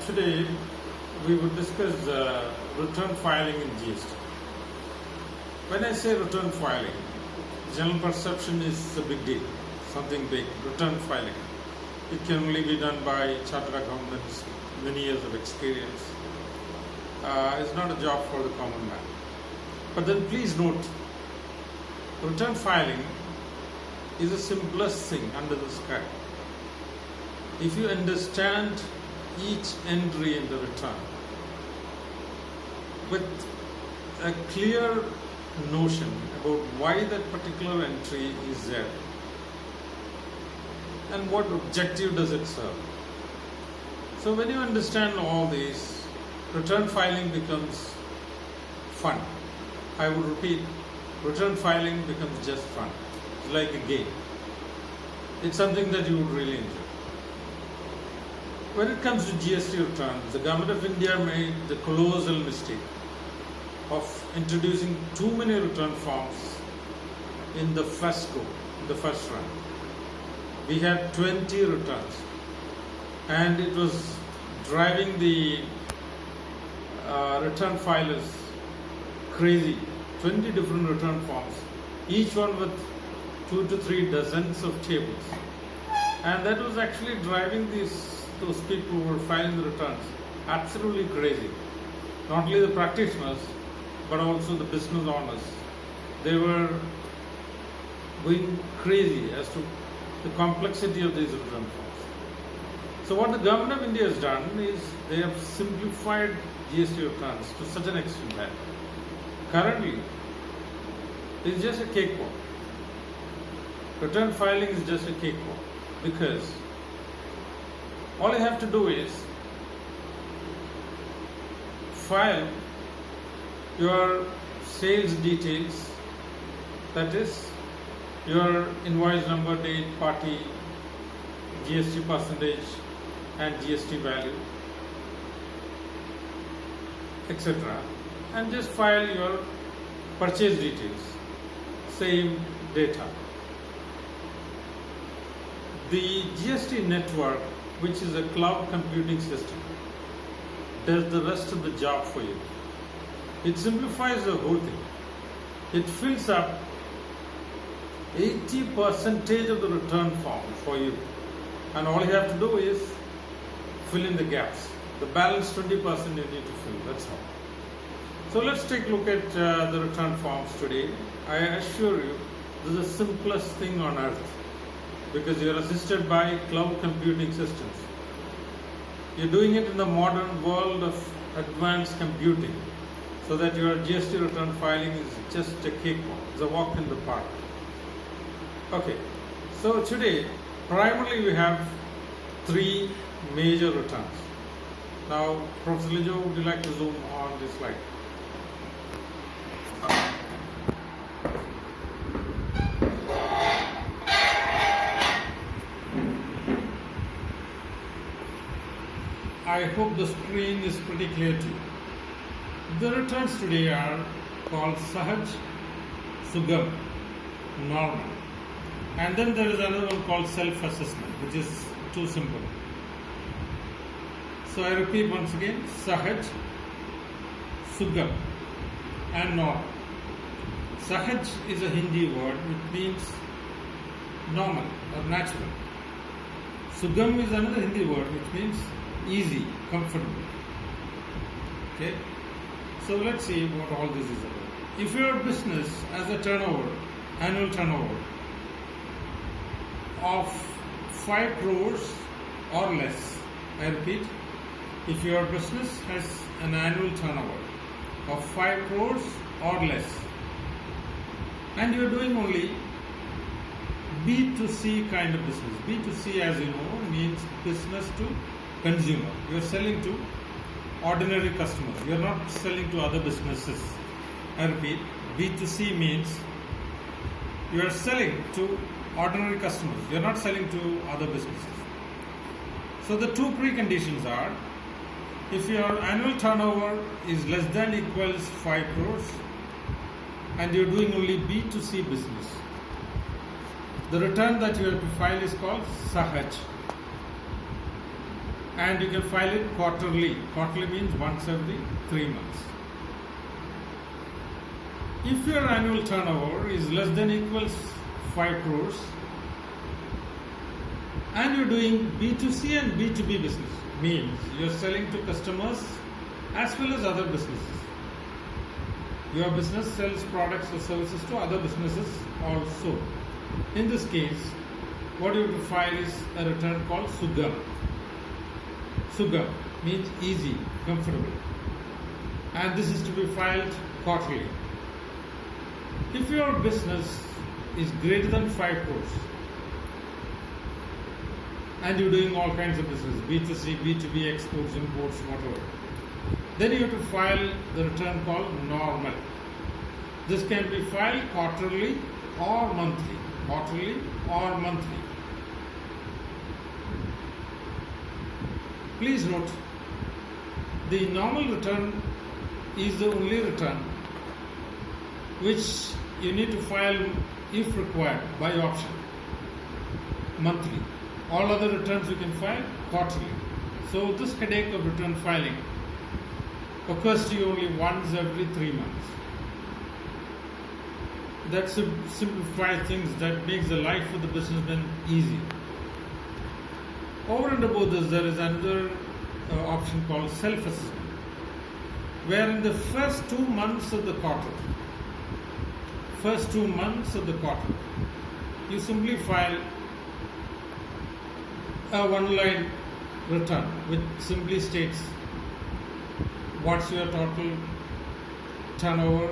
Today we would discuss return filing in GST. When I say return filing, general perception is a big deal, something big. Return filing. It can only be done by chartered accountants, many years of experience. It's not a job for the common man. But then please note, return filing is the simplest thing under the sky. If you understand each entry in the return with a clear notion about why that particular entry is there and what objective does it serve. So when you understand all these, return filing becomes fun. I would repeat, return filing becomes just fun. It's like a game. It's something that you would really enjoy. When it comes to GST returns, the Government of India made the colossal mistake of introducing too many return forms in the first go, the first run. We had 20 returns and it was driving the return filers crazy. 20 different return forms, each one with 2 to 3 dozens of tables. And that was actually driving those people who were filing the returns absolutely crazy. Not only the practitioners, but also the business owners. They were going crazy as to the complexity of these return forms. So what the Government of India has done is they have simplified GST returns to such an extent that currently it's just a cakewalk. Return filing is just a cakewalk because all you have to do is file your sales details, that is your invoice number, date, party, GST percentage and GST value, etc. and just file your purchase details, same data. The GST network, which is a cloud computing system, does the rest of the job for you. It simplifies the whole thing. It fills up 80% of the return form for you, and all you have to do is fill in the gaps. The balance 20% you need to fill, that's all. So let's take a look at the return forms today. I assure you, this is the simplest thing on earth because you are assisted by cloud computing systems. You're doing it in the modern world of advanced computing so that your GST return filing is just a cakewalk. It's a walk in the park. Okay, so today primarily we have 3 major returns. Now, Professor Lijo, would you like to zoom on this slide? I hope the screen is pretty clear to you. The returns today are called SAHAJ, SUGAM, normal. And then there is another one called self-assessment, which is too simple. So I repeat once again, SAHAJ, SUGAM and normal. SAHAJ is a Hindi word which means normal or natural. SUGAM is another Hindi word which means easy, comfortable. Okay? So let's see what all this is about. If your business has a turnover, annual turnover of 5 crores or less, I repeat, if your business has an annual turnover of 5 crores or less, and you are doing only B2C kind of business. B2C, as you know, means business to consumer. You are selling to ordinary customers. You are not selling to other businesses. I repeat, B2C means you are selling to ordinary customers. You are not selling to other businesses. So the 2 preconditions are, if your annual turnover is less than equals 5 crores and you are doing only B2C business, the return that you have to file is called SAHAJ. and you can file it quarterly. Quarterly means once every 3 months. If your annual turnover is less than equals 5 crores and you're doing B2C and B2B business, means you're selling to customers as well as other businesses. Your business sells products or services to other businesses also. In this case, what you have to file is a return called SUGAM. SUGAM means easy, comfortable, and this is to be filed quarterly. If your business is greater than 5 crores and you're doing all kinds of business, B2C, B2B, exports, imports, whatever, then you have to file the return called normal. This can be filed quarterly or monthly. Quarterly or monthly. Please note, the normal return is the only return which you need to file if required by option monthly. All other returns you can file quarterly. So this headache of return filing occurs to you only once every 3 months. That simplifies things, that makes the life of the businessman easy. Over and above this, there is another option called self-assessment, where in the first 2 months of the quarter, you simply file a one-line return which simply states what's your total turnover,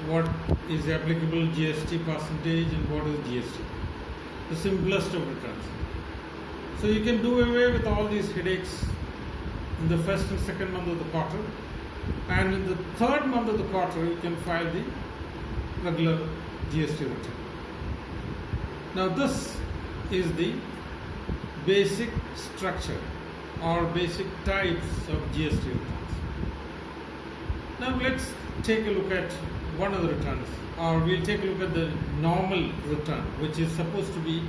what is the applicable GST percentage, and what is GST. The simplest of returns. So you can do away with all these headaches in the first and second month of the quarter, and in the third month of the quarter you can file the regular GST return. Now this is the basic structure or basic types of GST returns. Now let's take a look at one of the returns, or we'll take a look at the normal return, which is supposed to be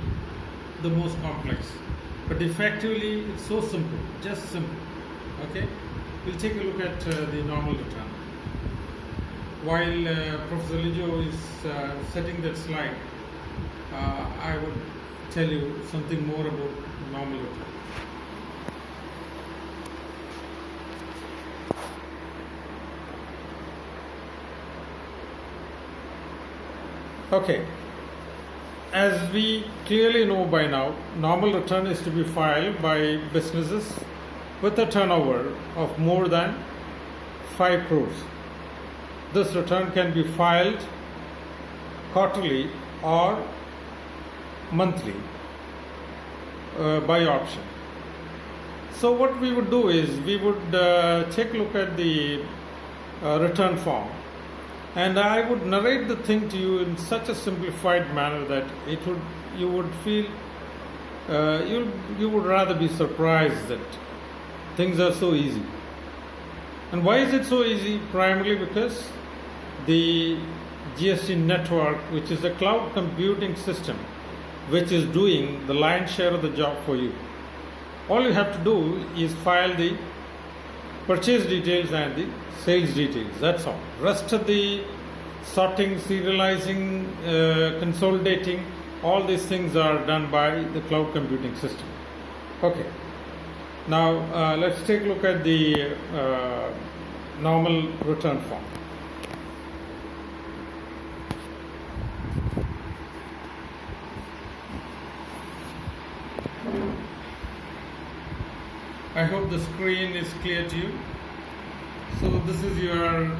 the most complex. But effectively, it's so simple, just simple. Okay? We'll take a look at the normal return. While Professor Lijo is setting that slide, I would tell you something more about normal return. Okay, as we clearly know by now, normal return is to be filed by businesses with a turnover of more than 5 crores. This return can be filed quarterly or monthly by option. So what we would do is we would take a look at the return form, and I would narrate the thing to you in such a simplified manner that you would feel you would rather be surprised that things are so easy. And why is it so easy? Primarily because the GST network, which is a cloud computing system, which is doing the lion's share of the job for you. All you have to do is file the purchase details and the sales details. That's all. Rest of the sorting, serializing, consolidating, all these things are done by the cloud computing system. Okay. Now let's take a look at the normal return form. I hope the screen is clear to you. So this is your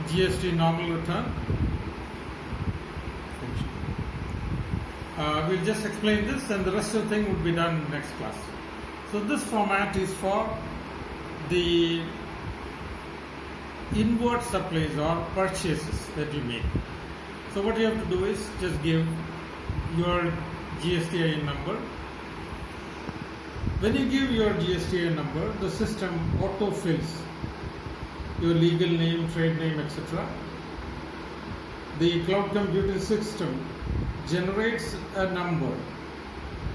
GST normal return. We'll just explain this, and the rest of the thing would be done in the next class. So this format is for the inward supplies or purchases that you make. So what you have to do is just give your GSTIN number. When you give your GSTIN number, the system auto-fills your legal name, trade name, etc. The cloud computing system generates a number